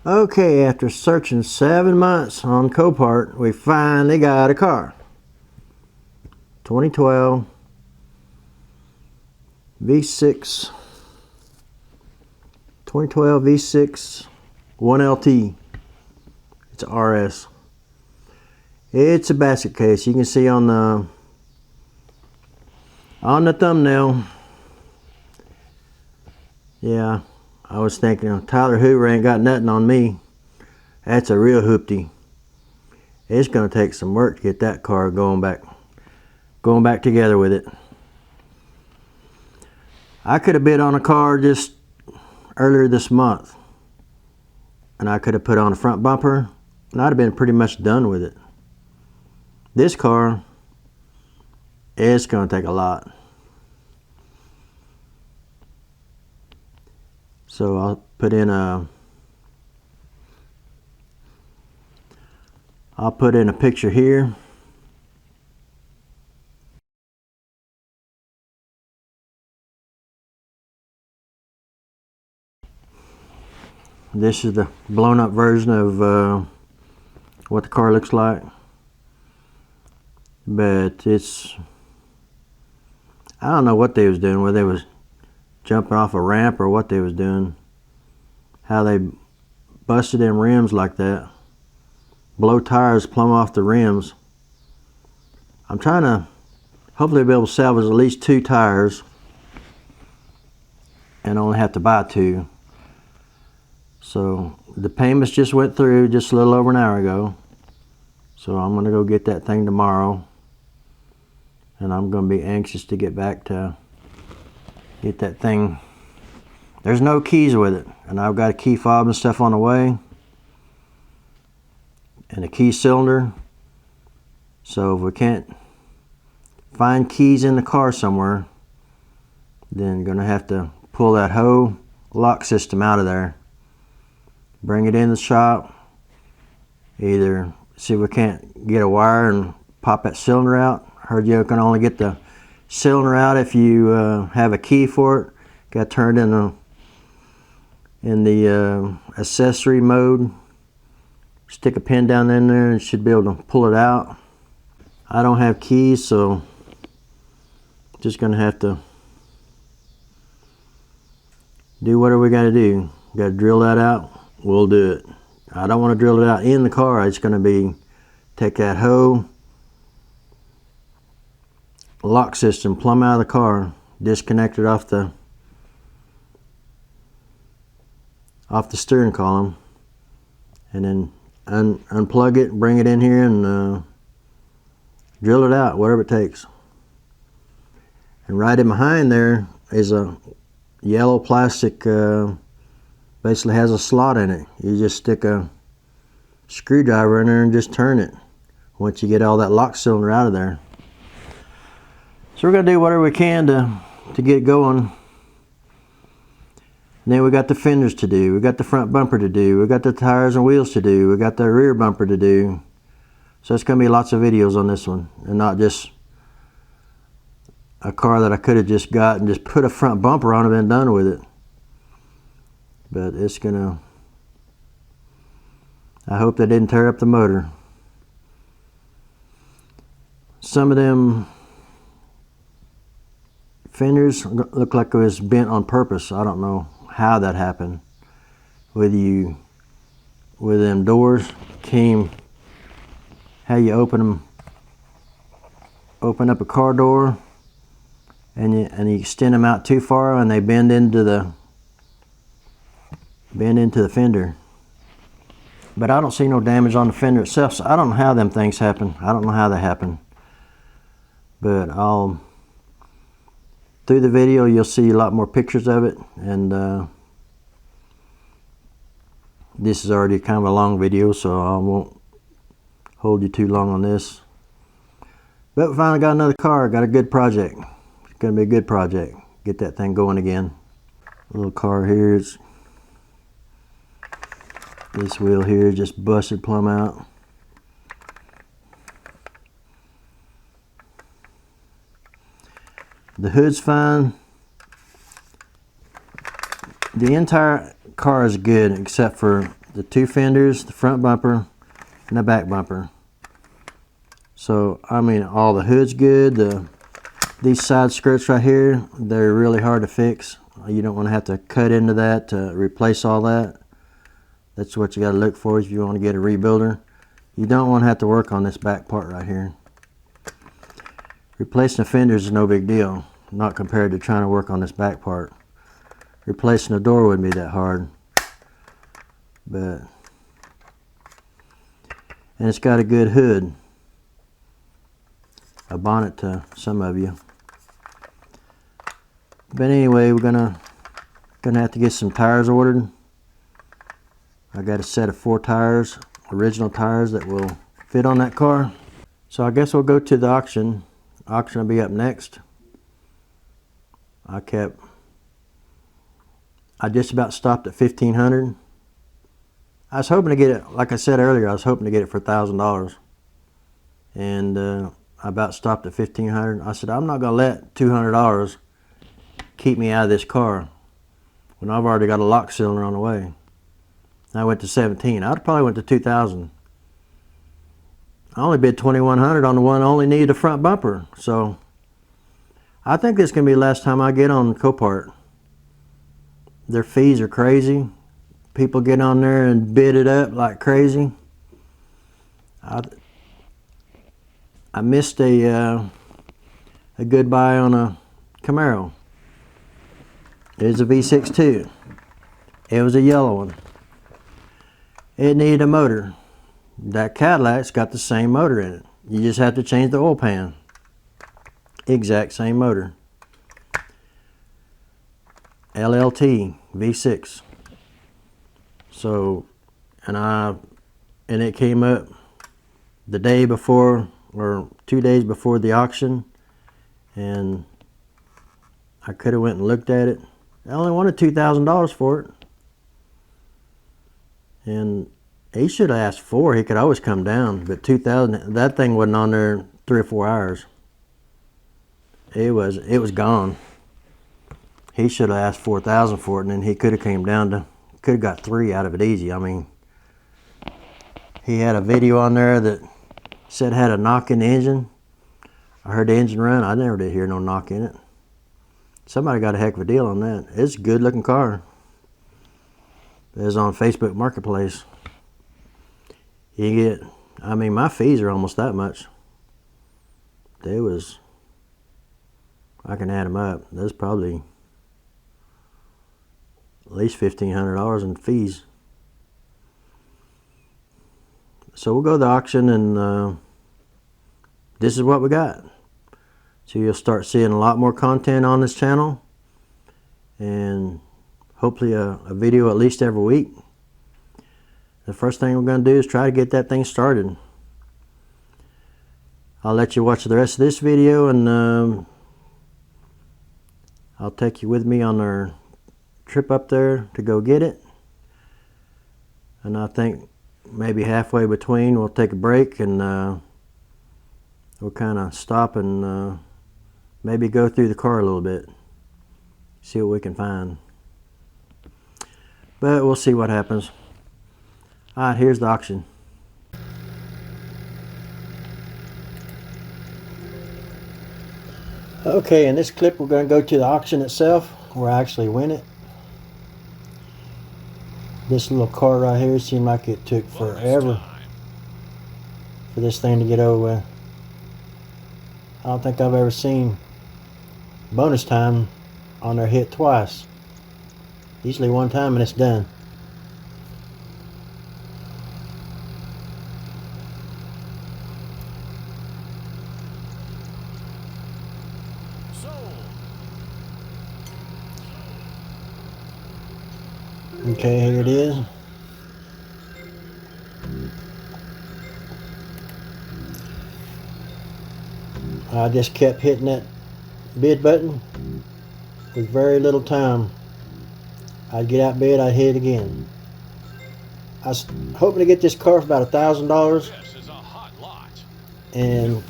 Okay, after searching 7 months on Copart, we finally got a car. 2012 V6 2012 V6 1LT. It's a RS. It's a basket case. You can see on the thumbnail. Yeah, I was thinking Tyler Hoover ain't got nothing on me. That's a real hoopty. It's gonna take some work to get that car going back together with it. I could have bid on a car just earlier this month, and I could have put on a front bumper, and I'd have been pretty much done with it. This car, it's gonna take a lot. So I'll put in a picture here. This is the blown up version of what the car looks like. But it's, I don't know what they was doing, whether they was jumping off a ramp or what they was doing. How they busted them rims like that. Blow tires plumb off the rims. I'm trying to hopefully be able to salvage at least 2 tires and only have to buy 2. So the payments just went through just a little over an hour ago. So I'm gonna go get that thing tomorrow. And I'm gonna be anxious to get back to get that thing. There's no keys with it, and I've got a key fob and stuff on the way, and a key cylinder. So if we can't find keys in the car somewhere, then gonna have to pull that whole lock system out of there, bring it in the shop, either see if we can't get a wire and pop that cylinder out. Heard you can only get the cylinder out if you have a key for it. Got turned in the accessory mode. Stick a pin down in there and should be able to pull it out. I don't have keys, so just gonna have to do whatever we gotta do. Gotta drill that out, we'll do it. I don't want to drill it out in the car. It's gonna be take that whole lock system plumb out of the car, disconnect it off the steering column, and then unplug it, bring it in here, and drill it out, whatever it takes. And right in behind there is a yellow plastic, basically has a slot in it. You just stick a screwdriver in there and just turn it once you get all that lock cylinder out of there. So we're gonna do whatever we can to get it going. And then we got the fenders to do, we got the front bumper to do, we got the tires and wheels to do, we got the rear bumper to do. So it's gonna be lots of videos on this one, and not just a car that I could have just got and just put a front bumper on and been done with it. But it's gonna, I hope they didn't tear up the motor. Some of them fenders look like it was bent on purpose. I don't know how that happened. With them doors came, how you open up a car door, and you extend them out too far, and they bend into the fender. But I don't see no damage on the fender itself, so I don't know how them things happen. I don't know how that happened. But through the video you'll see a lot more pictures of it, and this is already kind of a long video, so I won't hold you too long on this. But we finally got another car, got a good project. It's gonna be a good project. Get that thing going again. Little car here, this wheel here just busted plumb out. The hood's fine. The entire car is good except for the two fenders, the front bumper, and the back bumper. So I mean, all the hood's good. These side skirts right here, they're really hard to fix. You don't want to have to cut into that to replace all that. That's what you got to look for if you want to get a rebuilder. You don't want to have to work on this back part right here. Replacing the fenders is no big deal, not compared to trying to work on this back part. Replacing the door wouldn't be that hard. And it's got a good hood. A bonnet to some of you. But anyway, we're gonna have to get some tires ordered. I got a set of 4 tires, original tires that will fit on that car. So I guess we'll go to the auction. Auction will be up next. I just about stopped at $1,500. I was hoping to get it, like I said earlier, I was hoping to get it for $1,000. And I about stopped at $1,500. I said, I'm not gonna let $200 keep me out of this car when I've already got a lock cylinder on the way. I went to 17. I'd probably went to 2,000. I only bid 2,100 on the one. I only needed a front bumper. So I think this is gonna be the last time I get on Copart. Their fees are crazy. People get on there and bid it up like crazy. I missed a good buy on a Camaro. It was a V6 too. It was a yellow one. It needed a motor. That Cadillac's got the same motor in it. You just have to change the oil pan. Exact same motor. LLT V6. So, and it came up the day before or 2 days before the auction, and I could have went and looked at it. I only wanted $2,000 for it, and he should have asked $4,000. He could always come down, but $2,000. That thing wasn't on there 3 or 4 hours. It was gone. He should have asked $4,000 for it, and then he could have came down to, could have got 3 out of it easy. I mean, he had a video on there that said had a knock in the engine. I heard the engine run. I never did hear no knock in it. Somebody got a heck of a deal on that. It's a good looking car. It was on Facebook Marketplace. You get, I mean, my fees are almost that much. I can add them up. There's probably at least $1,500 in fees. So we'll go to the auction, and this is what we got. So you'll start seeing a lot more content on this channel, and hopefully a video at least every week. The first thing we're going to do is try to get that thing started. I'll let you watch the rest of this video, and I'll take you with me on our trip up there to go get it. And I think maybe halfway between we'll take a break, and we'll kind of stop and maybe go through the car a little bit, see what we can find. But we'll see what happens. Alright, here's the auction. Okay, in this clip we're going to go to the auction itself, where I actually win it. This little car right here seemed like it took forever for this thing to get over with. I don't think I've ever seen bonus time on there hit twice. Usually one time and it's done. Okay, here it is. I just kept hitting that bid button with very little time. I'd get outbid, I'd hit it again. I was hoping to get this car for about $1,000, and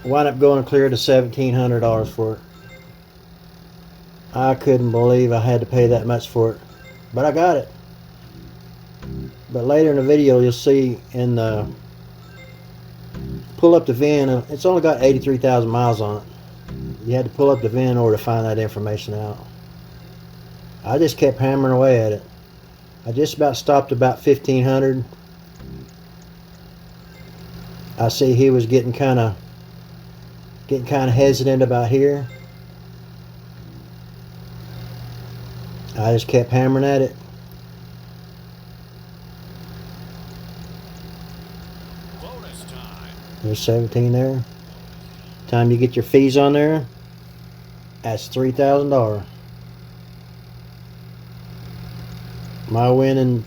wound up going clear to $1,700 for it. I couldn't believe I had to pay that much for it, but I got it. But later in the video, you'll see in the pull up the VIN. It's only got 83,000 miles on it. You had to pull up the VIN in order to find that information out. I just kept hammering away at it. I just about stopped about 1,500. I see he was getting kind of hesitant about here. I just kept hammering at it. Bonus time. There's 17 there. Time you get your fees on there, that's $3,000. My winning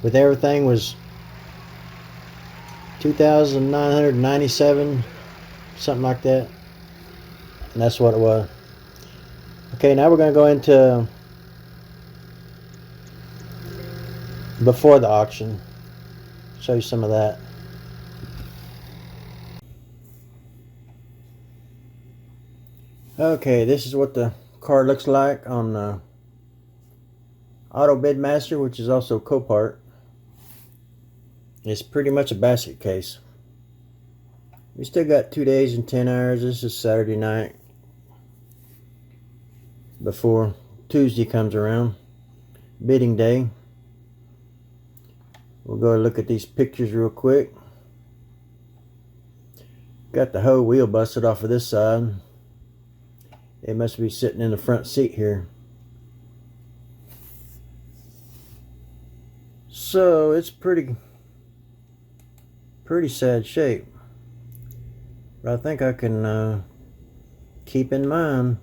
with everything was 2,997, something like that. And that's what it was. Okay, now we're going to go into before the auction. Show you some of that. Okay, this is what the car looks like on Auto Bidmaster, which is also Copart. It's pretty much a basket case. We still got 2 days and 10 hours. This is Saturday night before Tuesday comes around, bidding day. We'll go look at these pictures real quick. Got the whole wheel busted off of this side. It must be sitting in the front seat here. So it's pretty sad shape. But I think I can keep in mind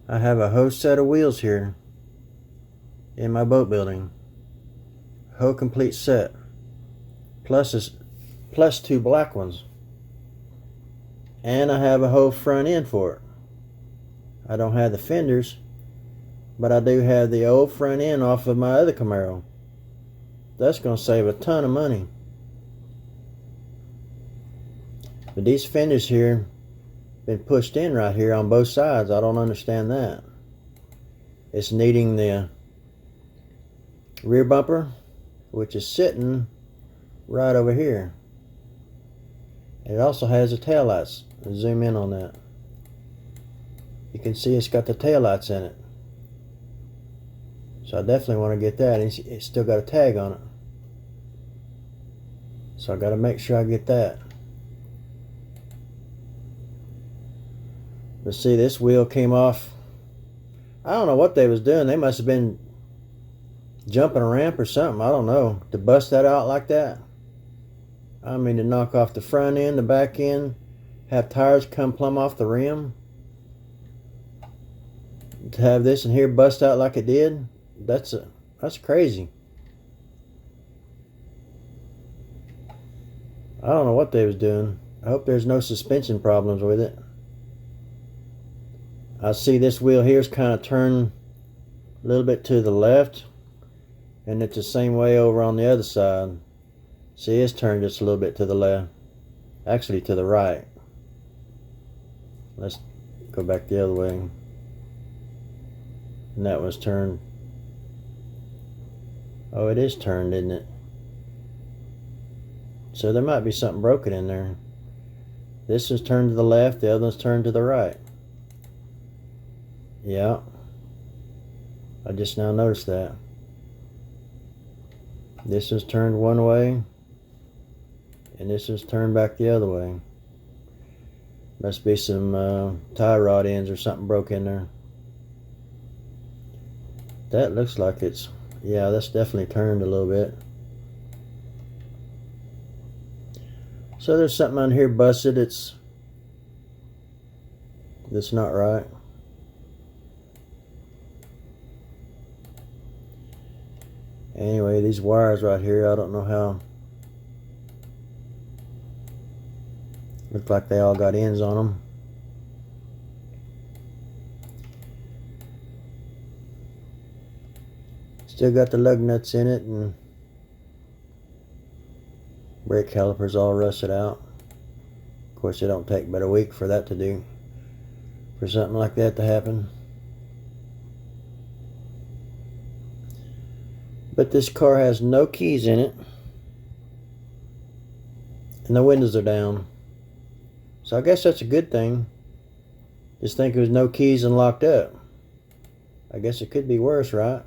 I have a whole set of wheels here in my boat building. Whole complete set. Plus 2 black ones. And I have a whole front end for it. I don't have the fenders, but I do have the old front end off of my other Camaro. That's going to save a ton of money. But these fenders here been pushed in right here on both sides. I don't understand that. It's needing the rear bumper, which is sitting right over here. It also has the taillights. I'll zoom in on that. You can see it's got the taillights in it. So I definitely want to get that. It's still got a tag on it. So I got to make sure I get that. But see, this wheel came off. I don't know what they was doing. They must have been jumping a ramp or something. I don't know. To bust that out like that. I mean, to knock off the front end, the back end, have tires come plumb off the rim. To have this in here bust out like it did, that's crazy. I don't know what they was doing. I hope there's no suspension problems with it. I see this wheel here is kind of turned a little bit to the left, and it's the same way over on the other side. See, it's turned just a little bit to the left, actually to the right. Let's go back the other way. And that was turned. Oh, it is turned, isn't it? So there might be something broken in there. This is turned to the left, the other one's turned to the right. Yeah. I just now noticed that. This is turned one way, and this is turned back the other way. Must be some tie rod ends or something broke in there. That looks like it's, yeah, that's definitely turned a little bit. So there's something on here busted. That's not right. Anyway, these wires right here, I don't know how. Look like they all got ends on them. Still got the lug nuts in it, and brake calipers all rusted out. Of course, it don't take but a week for that to do, for something like that to happen. But this car has no keys in it. And the windows are down. So I guess that's a good thing. Just think it was no keys and locked up. I guess it could be worse, right?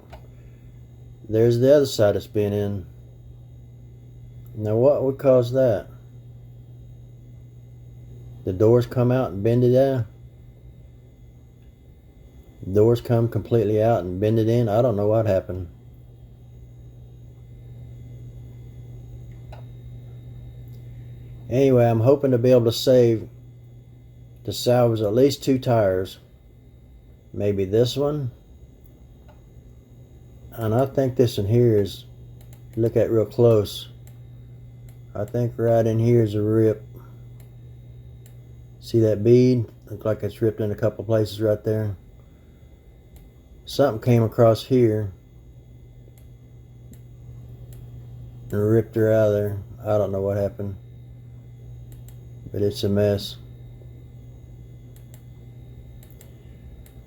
There's the other side it's been in. Now what would cause that? The doors come out and bend it out? Doors come completely out and bend it in? I don't know what happened. Anyway, I'm hoping to be able to salvage at least 2 tires. Maybe this one. And I think this one here is, look at real close, I think right in here is a rip. See that bead? Looks like it's ripped in a couple places right there. Something came across here and ripped her out of there. I don't know what happened, but it's a mess.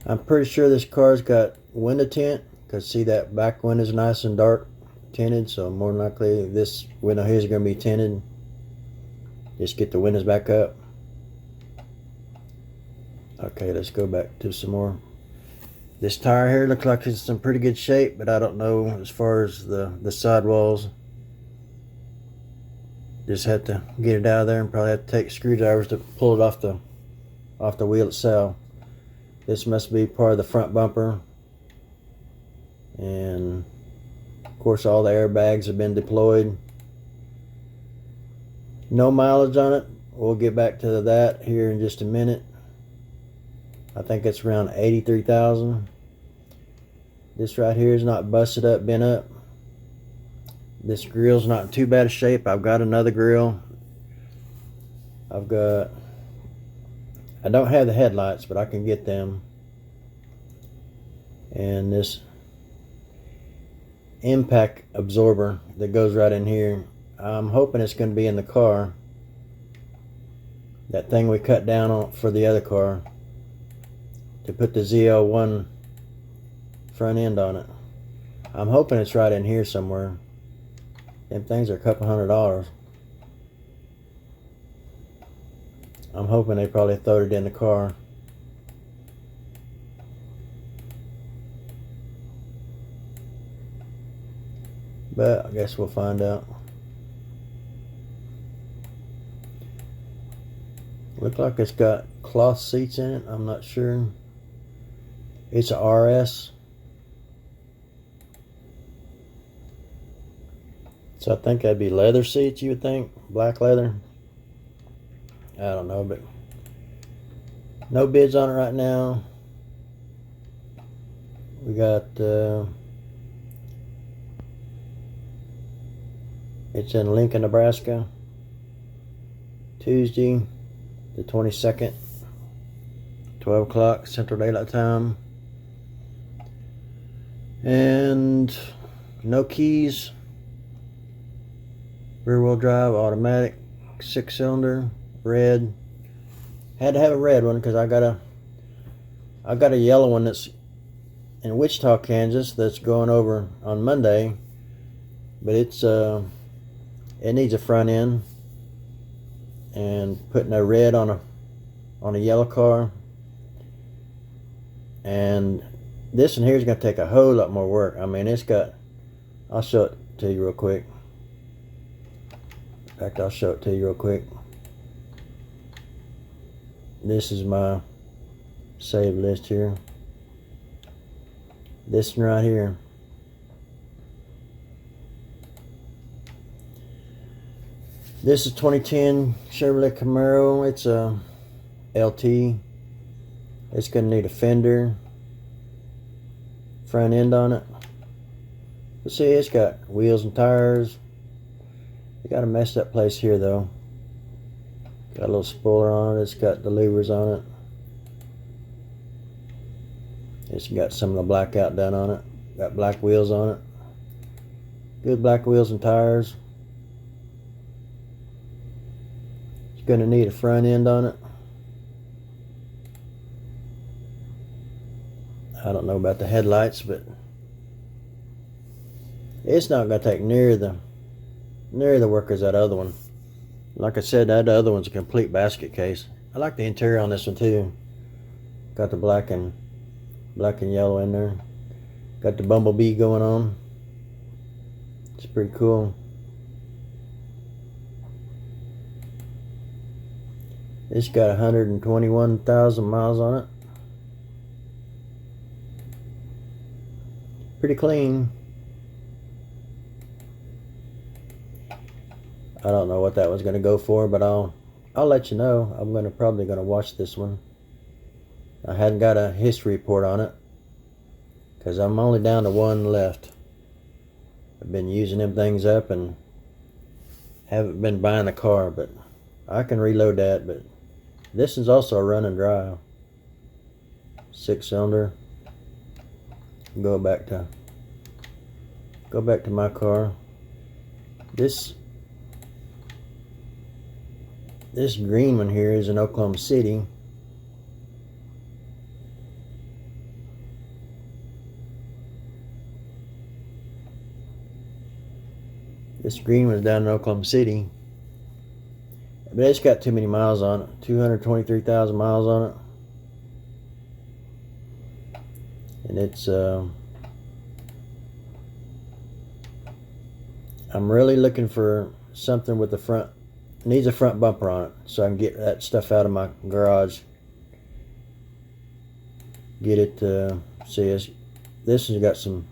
I'm pretty sure this car's got window tint, because see that back window's nice and dark tinted, so more than likely this window here is going to be tinted. Just get the windows back up. Okay, let's go back to some more. This tire here looks like it's in pretty good shape, but I don't know as far as the sidewalls. Just have to get it out of there and probably have to take screwdrivers to pull it off the wheel itself. This must be part of the front bumper. And of course all the airbags have been deployed. No mileage on it. We'll get back to that here in just a minute. I think it's around 83,000. This right here is not busted up, bent up. This grill's not in too bad a shape. I've got another grill. I don't have the headlights, but I can get them. And this impact absorber that goes right in here, I'm hoping it's going to be in the car. That thing we cut down on for the other car to put the ZL1 front end on it. I'm hoping it's right in here somewhere. Them things are a couple $100. I'm hoping they probably throwed it in the car. But I guess we'll find out. Looks like it's got cloth seats in it. I'm not sure. It's a RS. So I think that'd be leather seats, you would think. Black leather. I don't know, but no bids on it right now. We got it's in Lincoln, Nebraska. Tuesday the 22nd, 12 o'clock Central Daylight Time. And no keys. Rear wheel drive, automatic, 6-cylinder, red. Had to have a red one because I got a yellow one that's in Wichita, Kansas, that's going over on Monday, but it's it needs a front end, and putting a red on a yellow car, and this one here is going to take a whole lot more work. I mean, I'll show it to you real quick. In fact, I'll show it to you real quick. This is my save list here. This one right here. This is 2010 Chevrolet Camaro. It's a LT. It's going to need a fender, front end on it. But see, it's got wheels and tires. It got a messed up place here though. Got a little spoiler on it. It's got the louvers on it. It's got some of the blackout done on it. Got black wheels on it. Good black wheels and tires. It's going to need a front end on it. I don't know about the headlights, but It's not going to take near the work as that other one. Like I said, that other one's a complete basket case. I like the interior on this one too. Got the black and yellow in there. Got the bumblebee going on. It's pretty cool. It's got 121,000 miles on it. Pretty clean. I don't know what that was going to go for, but I'll let you know. I'm probably going to watch this one. I hadn't got a history report on it because I'm only down to one left. I've been using them things up and haven't been buying the car, but I can reload that. But this is also a run and drive. 6-cylinder. Go back to my car. This green one here is in Oklahoma City. This green one's down in Oklahoma City. But it's got too many miles on it. 223,000 miles on it. And it's I'm really looking for something with the front. Needs a front bumper on it so I can get that stuff out of my garage. Get it see, this has got some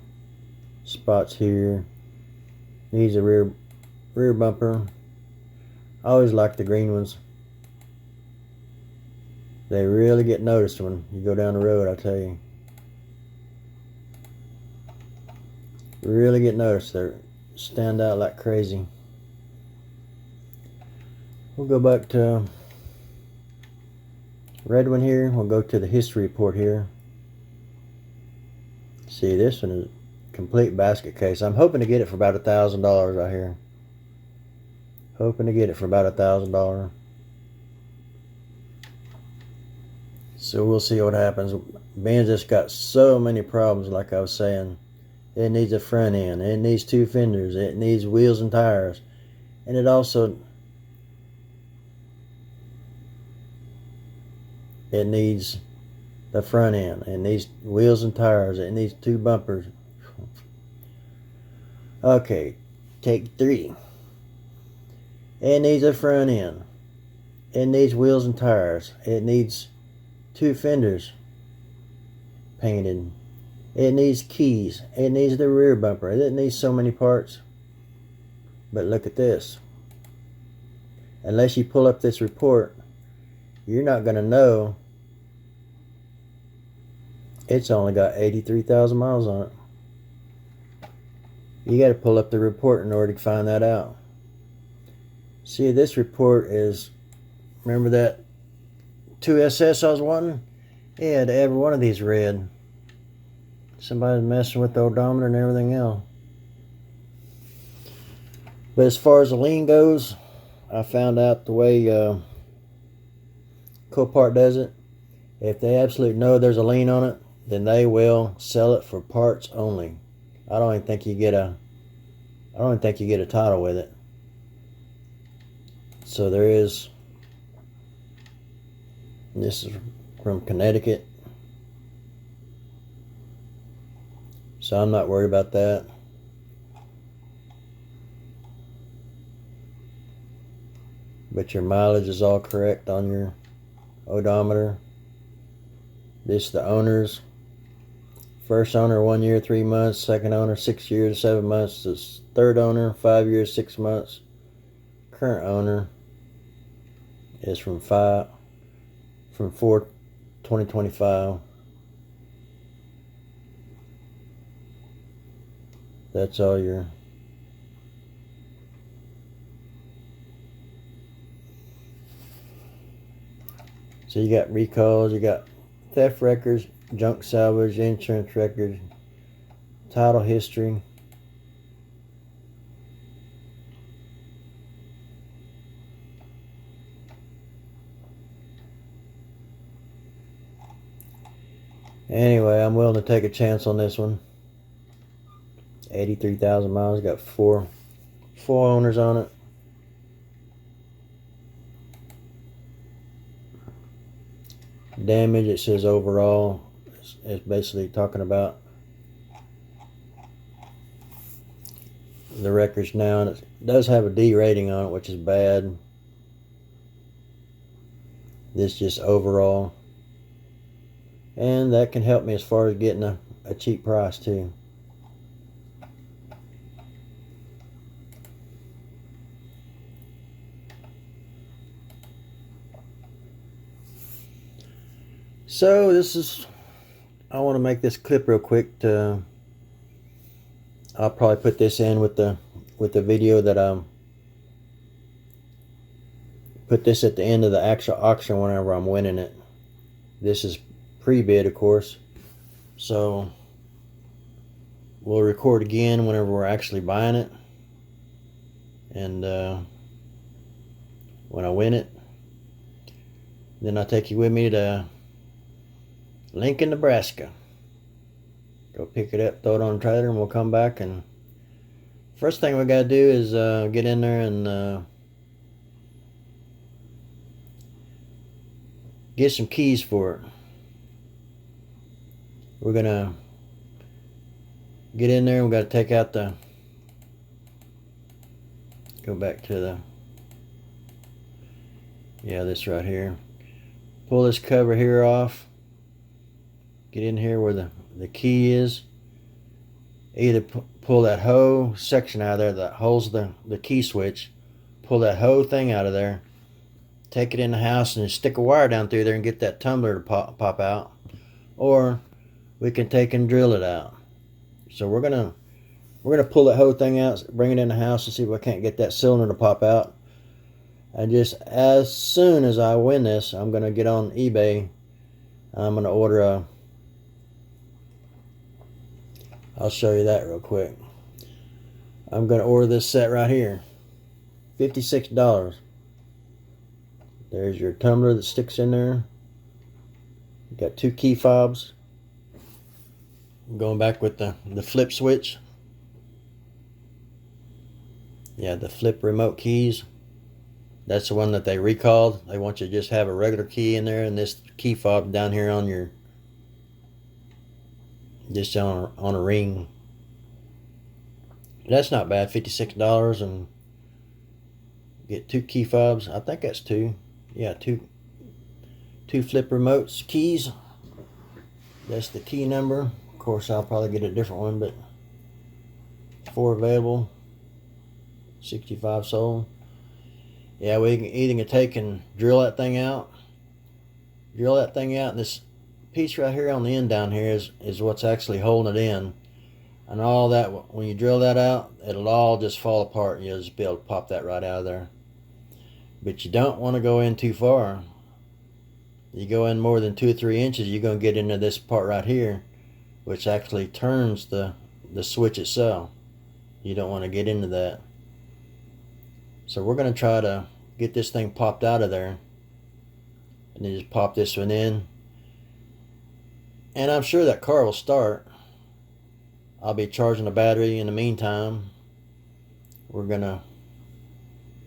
spots here. Needs a rear bumper. I always like the green ones. They really get noticed when you go down the road, I tell you. Really get noticed. They stand out like crazy. We'll go back to red one here. We'll go to the history report here. See, this one is a complete basket case. I'm hoping to get it for about $1,000 right here. Hoping to get it for about $1,000. So we'll see what happens. Ben's just got so many problems, like I was saying. It needs a front end. It needs 2 fenders. It needs wheels and tires. And it also needs the front end. It needs wheels and tires. It needs 2 bumpers. Okay, take 3. It needs a front end. It needs wheels and tires. It needs 2 fenders painted. It needs keys. It needs the rear bumper. It needs so many parts. But look at this. Unless you pull up this report, you're not going to know it's only got 83,000 miles on it. You got to pull up the report in order to find that out. See, this report is, remember that 2SS I was wanting? Yeah, every one of these red. Somebody's messing with the odometer and everything else. But as far as the lien goes, I found out the way Copart does it. If they absolutely know there's a lien on it, then they will sell it for parts only. I don't even think you get a title with it. So there is. This is from Connecticut. So I'm not worried about that. But your mileage is all correct on your odometer. This is the owners. First owner 1 year 3 months. Second owner 6 years 7 months. This third owner 5 years 6 months. Current owner is from 4/2025. That's all your. So you got recalls, you got theft records, junk salvage, insurance records, title history. Anyway, I'm willing to take a chance on this one. 83,000 miles. Got four owners on it. Damage, it says overall. It's basically talking about the records now, and it does have a D rating on it, which is bad. This just overall, and that can help me as far as getting a cheap price too. So I want to make this clip real quick. I'll probably put this in with the video that put this at the end of the actual auction whenever I'm winning it. This is pre-bid, of course, so we'll record again whenever we're actually buying it, and when I win it, then I'll take you with me to Lincoln, Nebraska. Go pick it up, throw it on the trailer, and we'll come back. And first thing we gotta do is get in there and get some keys for it. We're gonna get in there and we gotta take out the, go back to this right here. Pull this cover here off. Get in here where the key is. Either pull that whole section out of there that holds the key switch. Pull that whole thing out of there. Take it in the house and stick a wire down through there and get that tumbler to pop out. Or we can take and drill it out. So we're gonna pull that whole thing out, bring it in the house, and see if I can't get that cylinder to pop out. And just as soon as I win this, I'm gonna get on eBay. I'm gonna order I'll show you that real quick. I'm gonna order this set right here. $56. There's your tumbler that sticks in there. You got 2 key fobs. I'm going back with the flip switch. Yeah, the flip remote keys. That's the one that they recalled. They want you to just have a regular key in there, and this key fob down here on your, just on a ring. That's not bad. $56 and get 2 key fobs. I think that's 2. Yeah, two flip remotes keys. That's the key number. Of course, I'll probably get a different one, but 4 available. 65 sold. Yeah, we can either take and drill that thing out. And this piece right here on the end down here is what's actually holding it in. And all that, when you drill that out, it'll all just fall apart, and you'll just be able to pop that right out of there. But you don't want to go in too far. You go in more than 2 or 3 inches, you're going to get into this part right here, which actually turns the switch itself. You don't want to get into that. So we're going to try to get this thing popped out of there, and then just pop this one in. And I'm sure that car will start. I'll be charging the battery in the meantime. We're gonna,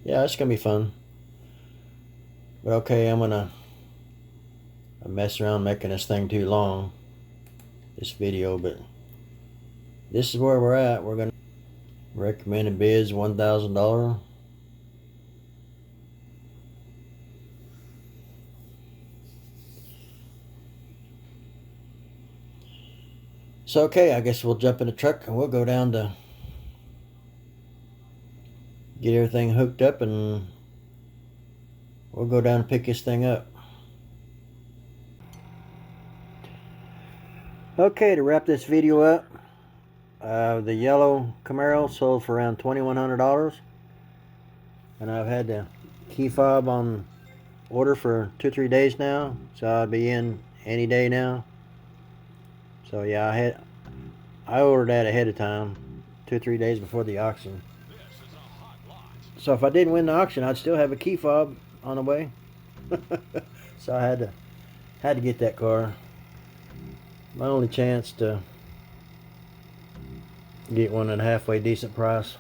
yeah, it's gonna be fun. But okay, I mess around making this thing too long, this video, but this is where we're at. We're gonna recommended bids $1,000. So okay, I guess we'll jump in the truck and we'll go down to get everything hooked up, and we'll go down and pick this thing up. Okay, to wrap this video up, the yellow Camaro sold for around $2,100, and I've had the key fob on order for 2 or 3 days now, so I'll be in any day now. So yeah, I ordered that ahead of time, 2 or 3 days before the auction. So if I didn't win the auction, I'd still have a key fob on the way. So I had to get that car. My only chance to get one at a halfway decent price.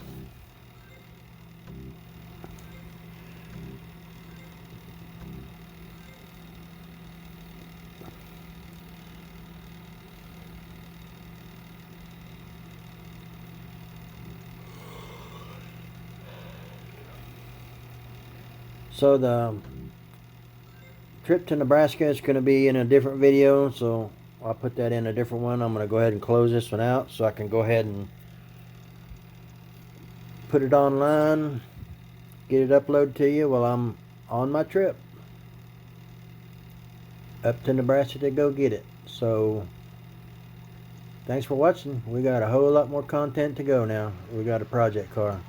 So the trip to Nebraska is going to be in a different video, so I'll put that in a different one. I'm going to go ahead and close this one out so I can go ahead and put it online, get it uploaded to you while I'm on my trip up to Nebraska to go get it. So thanks for watching. We got a whole lot more content to go now. We got a project car.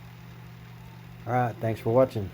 Alright, thanks for watching.